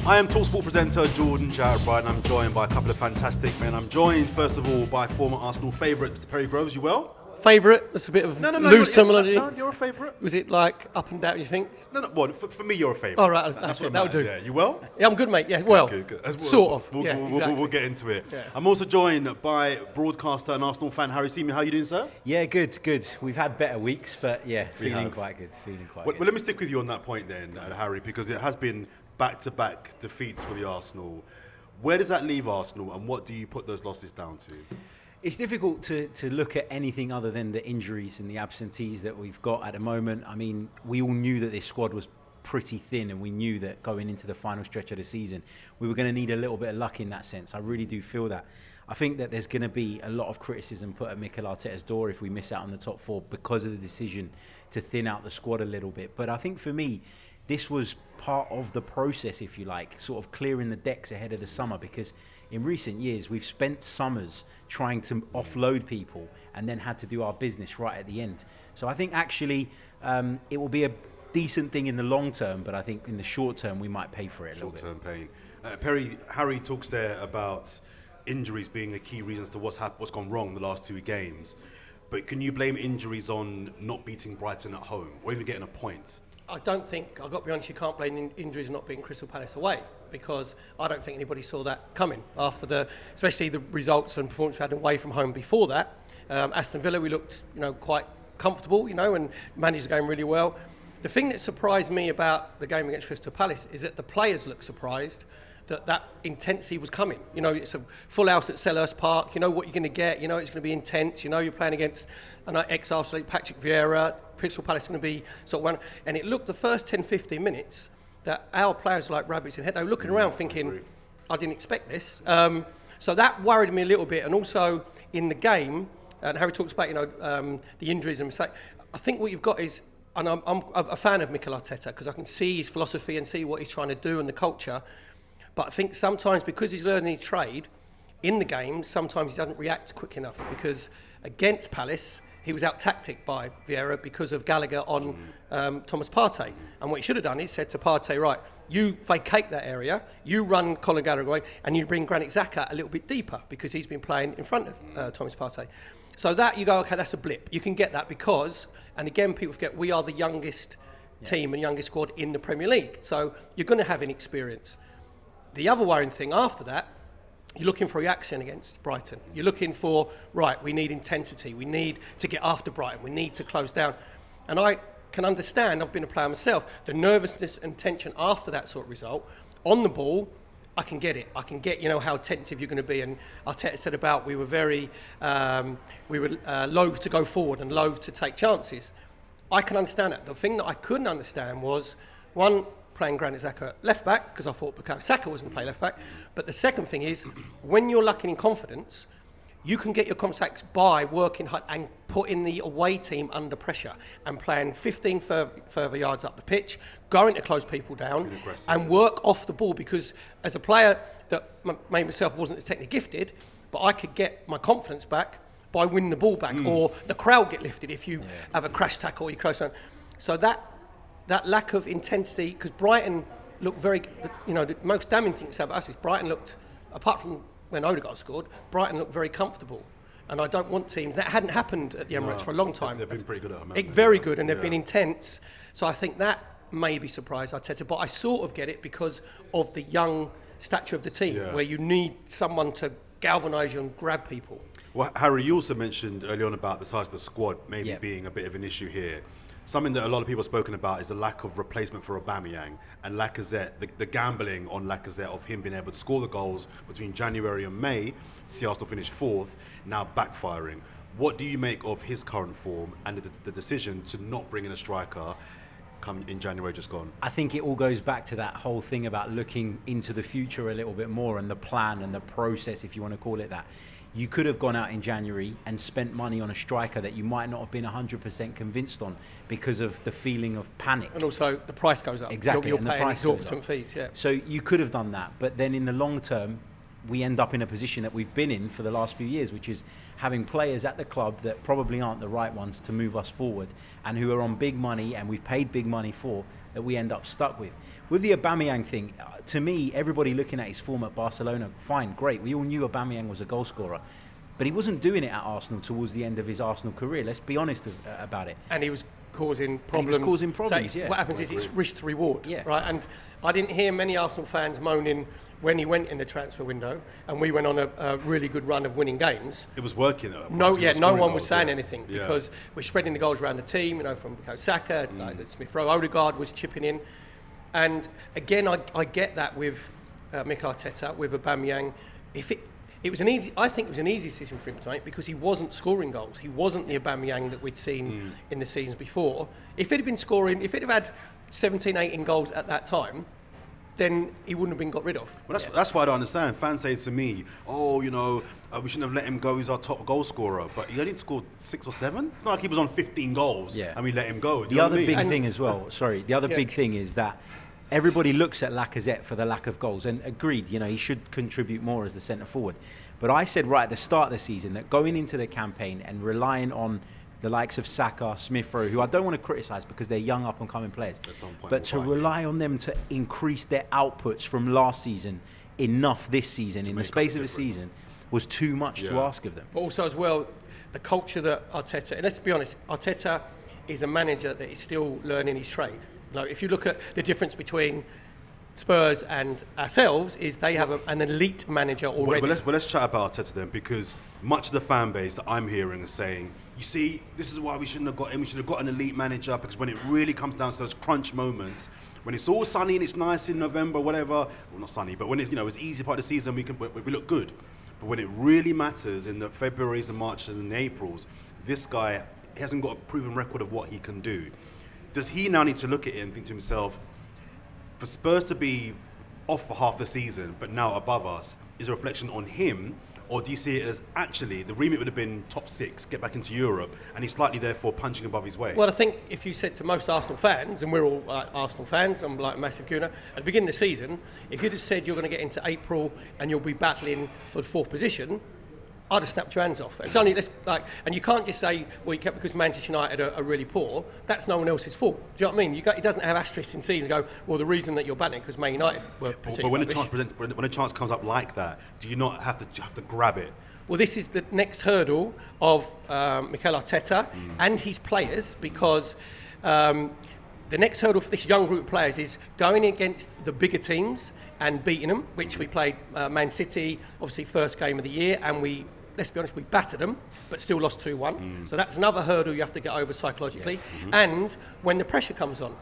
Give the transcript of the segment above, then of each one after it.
I am talkSPORT presenter Jordan Jarrett Brighton. I'm joined by a couple of fantastic men. I'm joined, first of all, by former Arsenal favourite, Mr. Perry Groves. You well? Favourite? That's a bit of loose terminology. No, you're a favourite. Was it like up and down, you think? No, well, for me, you're a favourite. Oh, right, that's it. That'll do. Yeah, you well? Yeah, I'm good, mate. Yeah, well, Good. Sort of. We'll get into it. Yeah. I'm also joined by broadcaster and Arsenal fan Harry Seaman. How are you doing, sir? Yeah, good. We've had better weeks, but yeah, feeling quite good. Well, let me stick with you on that point then, Harry, because it has been back-to-back defeats for the Arsenal. Where does that leave Arsenal, and what do you put those losses down to? It's difficult to look at anything other than the injuries and the absentees that we've got at the moment. I mean, we all knew that this squad was pretty thin, and we knew that going into the final stretch of the season, we were going to need a little bit of luck in that sense. I really do feel that. I think that there's going to be a lot of criticism put at Mikel Arteta's door if we miss out on the top four because of the decision to thin out the squad a little bit. But I think for me, this was part of the process, if you like, sort of clearing the decks ahead of the summer, because in recent years, we've spent summers trying to offload people and then had to do our business right at the end. So I think actually it will be a decent thing in the long term, but I think in the short term, we might pay for it a little bit. Short-term pain. Perry, Harry talks there about injuries being the key reasons to what's gone wrong in the last two games. But can you blame injuries on not beating Brighton at home or even getting a point? I don't think, I've got to be honest, you can't blame injuries not being Crystal Palace away, because I don't think anybody saw that coming after especially the results and performance we had away from home before that. Aston Villa, we looked, quite comfortable, and managed the game really well. The thing that surprised me about the game against Crystal Palace is that the players looked surprised that intensity was coming. It's a full house at Selhurst Park. You know what you're going to get. It's going to be intense. You're playing against an ex-Arsenal, Patrick Vieira. Crystal Palace is going to be sort of one. And it looked the first 10, 15 minutes that our players were like rabbits in head. They were looking around thinking, I didn't expect this. So that worried me a little bit. And also in the game, and Harry talks about, the injuries and mistakes. I think what you've got is, and I'm a fan of Mikel Arteta because I can see his philosophy and see what he's trying to do and the culture. But I think sometimes because he's learning his trade in the game, sometimes he doesn't react quick enough, because against Palace, he was out-tacticked by Vieira because of Gallagher on Thomas Partey. And what he should have done is said to Partey, right, you vacate that area, you run Colin Gallagher away, and you bring Granit Xhaka a little bit deeper because he's been playing in front of Thomas Partey. So that you go, okay, that's a blip. You can get that because, and again, people forget, we are the youngest team and youngest squad in the Premier League. So you're going to have inexperience. The other worrying thing after that, you're looking for reaction against Brighton. You're looking for, right, we need intensity. We need to get after Brighton. We need to close down. And I can understand, I've been a player myself, the nervousness and tension after that sort of result. On the ball, I can get it. I can get, how attentive you're going to be. And Arteta said about we were loath to go forward and loath to take chances. I can understand that. The thing that I couldn't understand was, one, playing Granit Xhaka left back, because I thought Bukayo Saka was going to play left back. But the second thing is, when you're lacking in confidence, you can get your confidence by working hard and putting the away team under pressure and playing 15 further yards up the pitch, going to close people down and work off the ball. Because as a player that maybe myself wasn't as technically gifted, but I could get my confidence back by winning the ball back, or the crowd get lifted if you have a crash tackle or you close down. So that lack of intensity, because Brighton looked very, the most damning thing to say about us is Brighton looked, apart from when Odegaard scored, Brighton looked very comfortable. And I don't want teams, that hadn't happened at the Emirates for a long time. They've been pretty good at it. Very good, and they've been intense. So I think that maybe surprised Arteta, but I sort of get it because of the young stature of the team, where you need someone to galvanise you and grab people. Well, Harry, you also mentioned early on about the size of the squad maybe being a bit of an issue here. Something that a lot of people have spoken about is the lack of replacement for Aubameyang and Lacazette, the gambling on Lacazette of him being able to score the goals between January and May, see Arsenal finish fourth, now backfiring. What do you make of his current form and the decision to not bring in a striker come in January just gone? I think it all goes back to that whole thing about looking into the future a little bit more, and the plan and the process, if you want to call it that. You could have gone out in January and spent money on a striker that you might not have been 100% convinced on because of the feeling of panic. And also the price goes up. Exactly. You're paying exorbitant fees, So you could have done that, but then in the long term, we end up in a position that we've been in for the last few years, which is having players at the club that probably aren't the right ones to move us forward and who are on big money and we've paid big money for, that we end up stuck with. With the Aubameyang thing, to me, everybody looking at his form at Barcelona, fine, great. We all knew Aubameyang was a goal scorer. But he wasn't doing it at Arsenal towards the end of his Arsenal career. Let's be honest about it. And he was causing problems. So what happens is it's risk to reward, right? And I didn't hear many Arsenal fans moaning when he went in the transfer window and we went on a really good run of winning games. It was working though. No one was saying anything because we're spreading the goals around the team, from Saka, like Smith Rowe, Odegaard was chipping in. And again, I get that with Mikel Arteta, with Aubameyang. I think it was an easy decision for him to make because he wasn't scoring goals. He wasn't the Aubameyang that we'd seen in the seasons before. If it had been scoring, if it had had 17, 18 goals at that time, then he wouldn't have been got rid of. Well, that's why I don't understand. Fans say to me, we shouldn't have let him go. He's our top goal scorer. But he only scored 6 or 7. It's not like he was on 15 goals and we let him go. The other big thing as well, big thing is that everybody looks at Lacazette for the lack of goals, and agreed, he should contribute more as the centre forward. But I said right at the start of the season that going into the campaign and relying on the likes of Saka, Smith Rowe, who I don't want to criticise because they're young up and coming players, but to rely on them to increase their outputs from last season enough this season, in the space of a season, was too much to ask of them. But also as well, the culture that Arteta, and let's be honest, Arteta is a manager that is still learning his trade. If you look at the difference between Spurs and ourselves, is they have an elite manager already. Well, let's chat about Arteta then, because much of the fan base that I'm hearing is saying, you see, this is why we shouldn't have got him. We should have got an elite manager, because when it really comes down to those crunch moments, when it's all sunny and it's nice in November, whatever, well, not sunny, but when it's it's easy part of the season, we look good. But when it really matters in the Februarys and Marches and Aprils, this guy hasn't got a proven record of what he can do. Does he now need to look at it and think to himself, for Spurs to be off for half the season but now above us, is a reflection on him, or do you see it as actually the remit would have been top 6, get back into Europe, and he's slightly therefore punching above his weight? Well, I think if you said to most Arsenal fans, and we're all Arsenal fans, I'm like a massive Kuna, at the beginning of the season, if you'd have said you're going to get into April and you'll be battling for the 4th position, I'd have snapped your hands off. It's only and you can't just say, well, you kept because Manchester United are really poor. That's no one else's fault. Do you know what I mean? It doesn't have asterisks in season. Go, well, the reason that you're battling because Man United were. But when a chance comes up like that, do you not have to grab it? Well, this is the next hurdle of Mikel Arteta and his players, because the next hurdle for this young group of players is going against the bigger teams and beating them, which we played Man City, obviously first game of the year, and let's be honest, we battered them, but still lost 2-1. So that's another hurdle you have to get over psychologically. And when the pressure comes on,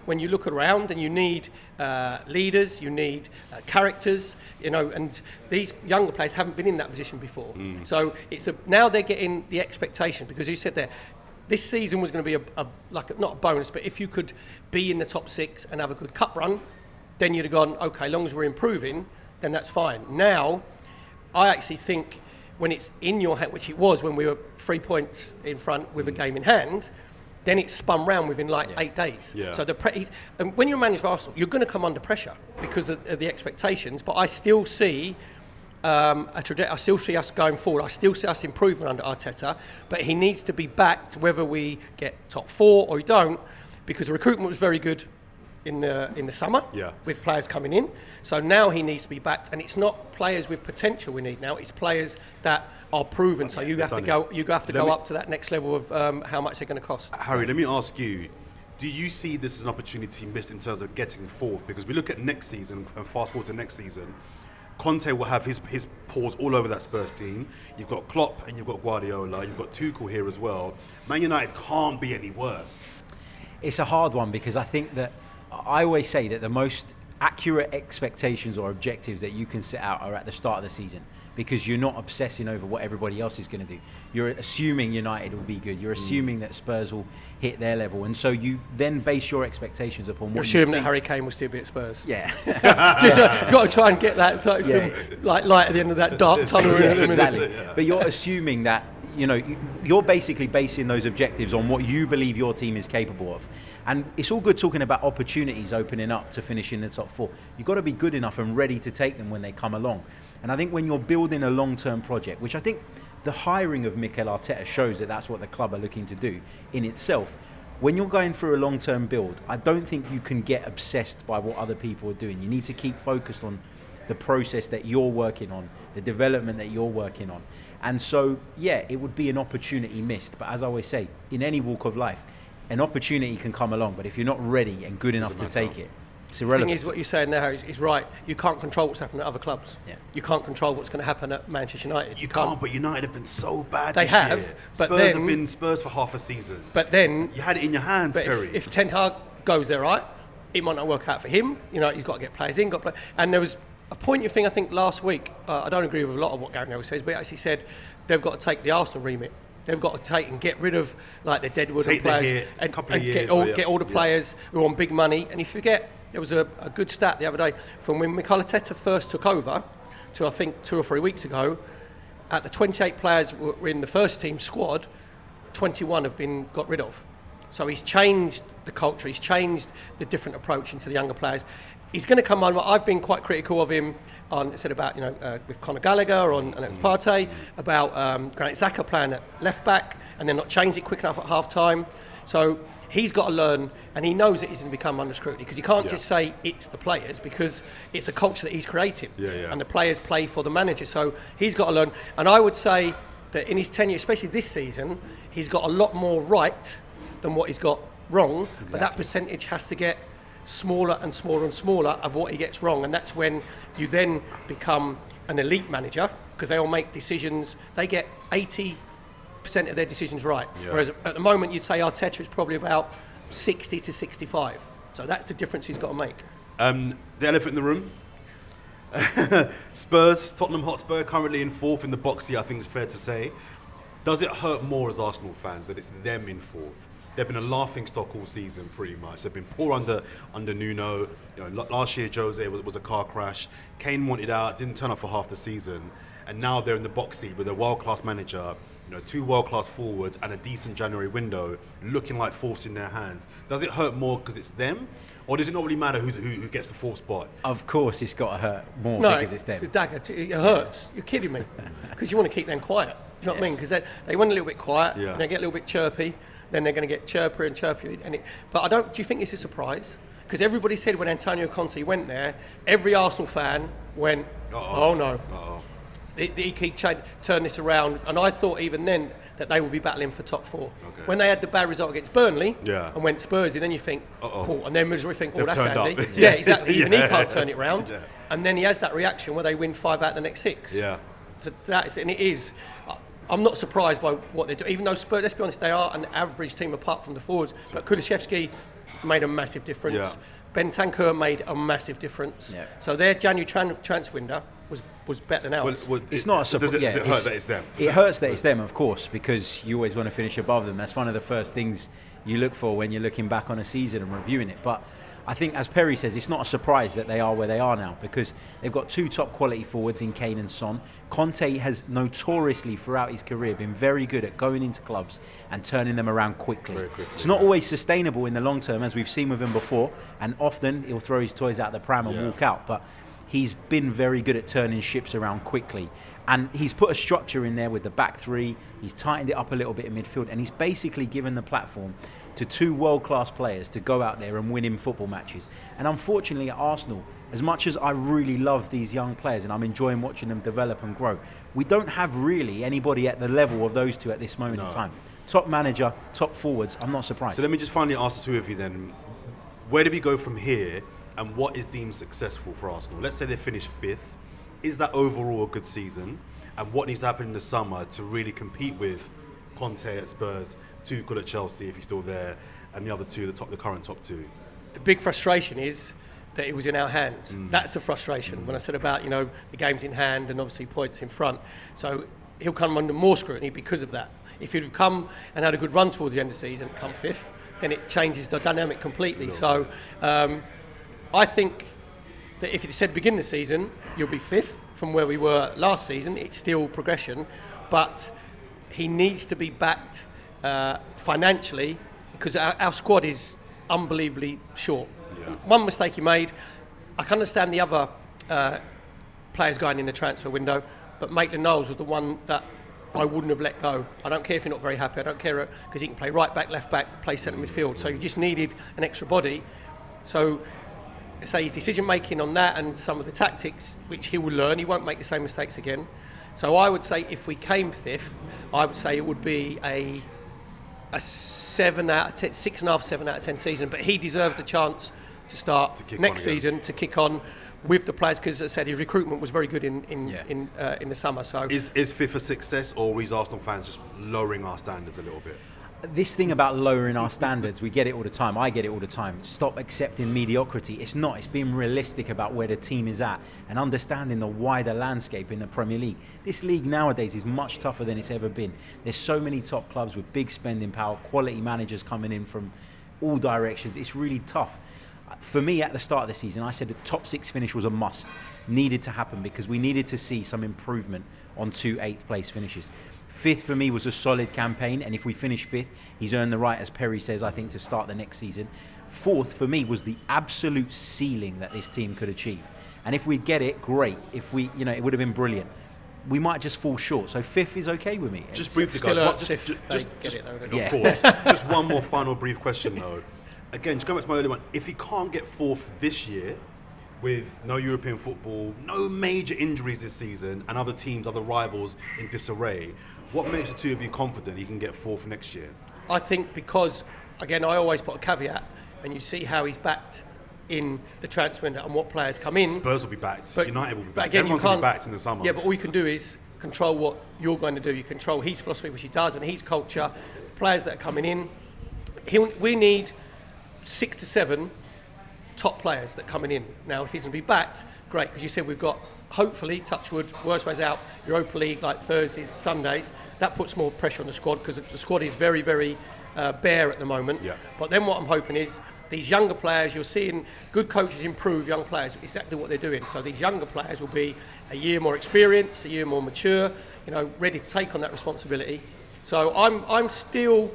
when you look around and you need leaders, you need characters, and these younger players haven't been in that position before. So now they're getting the expectation, because you said there, this season was going to be not a bonus, but if you could be in the top 6 and have a good cup run, then you'd have gone, okay, as long as we're improving, then that's fine. Now, I actually think when it's in your hand, which it was when we were 3 points in front with a game in hand, then it spun round within 8 days. Yeah. So and when you're manager of Arsenal, you're going to come under pressure because of the expectations. But I still see I still see us going forward. I still see us improvement under Arteta. But he needs to be backed, whether we get top 4 or we don't, because the recruitment was very good in the summer with players coming in. So now he needs to be backed, and it's not players with potential we need now. It's players that are proven. So you have to go up to that next level of how much they're going to cost. Harry, let me ask you: do you see this as an opportunity missed in terms of getting 4th? Because we look at next season and fast forward to next season, Conte will have his paws all over that Spurs team. You've got Klopp and you've got Guardiola. You've got Tuchel here as well. Man United can't be any worse. It's a hard one, because I think that I always say that the most accurate expectations or objectives that you can set out are at the start of the season, because you're not obsessing over what everybody else is going to do. You're assuming United will be good. You're assuming that Spurs will hit their level, and so you then base your expectations upon what you assuming think. That Harry Kane will still be at Spurs. Yeah, just got to try and get that some light at the end of that dark tunnel. Exactly. But you're assuming that you're basically basing those objectives on what you believe your team is capable of. And it's all good talking about opportunities opening up to finish in the top 4. You've got to be good enough and ready to take them when they come along. And I think when you're building a long-term project, which I think the hiring of Mikel Arteta shows that that's what the club are looking to do in itself. When you're going through a long-term build, I don't think you can get obsessed by what other people are doing. You need to keep focused on the process that you're working on, the development that you're working on. And so, yeah, it would be an opportunity missed. But as I always say, in any walk of life, an opportunity can come along. But if you're not ready and good enough to take it, it's irrelevant. The thing is, what you're saying now is right. You can't control what's happening at other clubs. Yeah. You can't control what's going to happen at Manchester United. You can't, but United have been so bad They this have, year. but Spurs then- have been Spurs for half a season. But then, You had it in your hands, but Perry. if Ten Hag goes there, right, it might not work out for him. You know, he's got to get players in. And there was a poignant thing I think last week. I don't agree with a lot of what Gary Neville says, but he actually said they've got to take the Arsenal remit. They've got to take and get rid of like the Deadwood Take the players hit, and, couple of and years, get all the players who are on big money. And you forget, there was a good stat the other day from when Mikel Arteta first took over to I think 2 or 3 weeks ago. At the 28 players were in the first team squad, 21 have been got rid of. So he's changed the culture. He's changed the different approach into the younger players. He's going to come on. I've been quite critical of him on said about with Conor Gallagher on Partey about Granit Xhaka playing at left back and then not change it quick enough at half time. So he's got to learn, and he knows that he's going to become under scrutiny because you can't just say it's the players because it's a culture that he's creating, and the players play for the manager. So he's got to learn, and I would say that in his tenure, especially this season, he's got a lot more right than what he's got wrong. Exactly. But that percentage has to get smaller and smaller and smaller of what he gets wrong, and that's when you then become an elite manager because they all make decisions. They get 80% of their decisions right, whereas at the moment you'd say Arteta is probably about 60 to 65. So that's the difference he's got to make. The elephant in the room. Spurs, Tottenham Hotspur, currently in fourth in the boxy, I think it's fair to say. Does it hurt more as Arsenal fans that it's them in fourth? They've been a laughing stock all season, pretty much. They've been poor under Nuno. Last year Jose was a car crash. Kane wanted out, didn't turn up for half the season, and now they're in the box seat with a world-class manager, 2 world-class forwards, and a decent January window, looking like fourths in their hands. Does it hurt more because it's them, or does it not really matter who gets the fourth spot? Of course, it's got to hurt more because it's them. It's a dagger. It hurts. You're kidding me? Because you want to keep them quiet. Do you know what I mean? Because they went a little bit quiet, and they get a little bit chirpy. Then they're going to get chirpier and chirpier. But do you think it's a surprise? Because everybody said when Antonio Conte went there, every Arsenal fan went, oh no. Uh-oh. He could turn this around. And I thought even then that they would be battling for top 4. Okay. When they had the bad result against Burnley and went Spursy, then you think, and then you think, that's handy. Yeah, exactly. Even he can't turn it around. Yeah. And then he has that reaction where they win 5 out of the next 6. Yeah. So and it is. I'm not surprised by what they do, even though Spurs, let's be honest, they are an average team apart from the forwards. But Kulusevski made a massive difference. Yeah. Bentancur made a massive difference. Yeah. So their January transfer window was better than ours. Well, it's not a surprise. Does it hurt that it's them? It hurts that it's them, of course, because you always want to finish above them. That's one of the first things you look for when you're looking back on a season and reviewing it. But I think, as Perry says, it's not a surprise that they are where they are now because they've got 2 top quality forwards in Kane and Son. Conte has notoriously throughout his career been very good at going into clubs and turning them around quickly. Very quickly. It's not always sustainable in the long term, as we've seen with him before, and often he'll throw his toys out the pram and walk out. But he's been very good at turning ships around quickly. And he's put a structure in there with the back 3. He's tightened it up a little bit in midfield, and he's basically given the platform to 2 world-class players to go out there and win in football matches. And unfortunately at Arsenal, as much as I really love these young players and I'm enjoying watching them develop and grow, we don't have really anybody at the level of those 2 at this moment in time. Top manager, top forwards, I'm not surprised. So let me just finally ask the 2 of you then, where do we go from here and what is deemed successful for Arsenal? Let's say they finish 5th. Is that overall a good season? And what needs to happen in the summer to really compete with Conte at Spurs, Tuchel at Chelsea if he's still there, and the other 2, the current top 2? The big frustration is that it was in our hands. That's the frustration. When I said about the game's in hand and obviously points in front, so he'll come under more scrutiny because of that. If he'd have come and had a good run towards the end of the season, come 5th, then it changes the dynamic completely. So I think that if you said begin the season, you'll be 5th from where we were last season. It's still progression, but he needs to be backed financially because our squad is unbelievably short. Yeah. One mistake he made, I can understand the other players going in the transfer window, but Maitland-Niles was the one that I wouldn't have let go. I don't care if you're not very happy. I don't care because he can play right back, left back, play centre midfield. So you just needed an extra body. So say his decision making on that and some of the tactics, which he will learn, he won't make the same mistakes again. So I would say if we came fifth, I would say it would be a 7 out of 10, 6.5, 7 out of 10 season. But he deserves the chance to start next season to kick on with the players, because as I said, his recruitment was very good in the summer. So is fifth a success, or are we as Arsenal fans just lowering our standards a little bit? This thing about lowering our standards, we get it all the time. I get it all the time. Stop accepting mediocrity. It's not. It's being realistic about where the team is at and understanding the wider landscape in the Premier League. This league nowadays is much tougher than it's ever been. There's so many top clubs with big spending power, quality managers coming in from all directions. It's really tough. For me, at the start of the season, I said the top 6 finish was a must. Needed to happen because we needed to see some improvement on 2 8th place finishes. 5th for me was a solid campaign, and if we finish 5th, he's earned the right, as Perry says, I think, to start the next season. 4th for me was the absolute ceiling that this team could achieve. And if we get it, great. If we, it would have been brilliant. We might just fall short. So 5th is okay with me. Just briefly, still guys. Of course. Just one more final brief question, though. Again, just going back to my earlier one. If he can't get 4th this year, with no European football, no major injuries this season, and other teams, other rivals in disarray, what makes the two of you confident he can get 4th next year? I think because, again, I always put a caveat, and you see how he's backed in the transfer window and what players come in. Spurs will be backed. United will be backed. Again, everyone's going to be backed in the summer. Yeah, but all you can do is control what you're going to do. You control his philosophy, which he does, and his culture, players that are coming in. We need 6 to 7 top players that are coming in. Now, if he's going to be backed, great, because you said we've got, hopefully, touch wood, worst ways out, Europa League, like Thursdays, Sundays. That puts more pressure on the squad, because the squad is very, very bare at the moment. Yeah. But then what I'm hoping is these younger players, you're seeing good coaches improve young players, exactly what they're doing. So these younger players will be a year more experienced, a year more mature, ready to take on that responsibility. So I'm still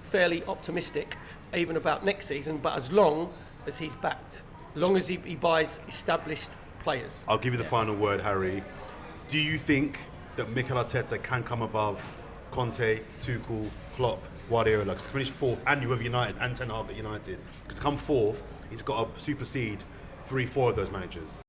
fairly optimistic, even about next season, but as long as he's backed, as long as he buys established players. I'll give you the final word, Harry. Do you think that Mikel Arteta can come above Conte, Tuchel, Klopp, Guardiola, because to finish 4th, and you have United and Ten Hag at United? Because to come 4th, he's got to supersede 3-4 of those managers.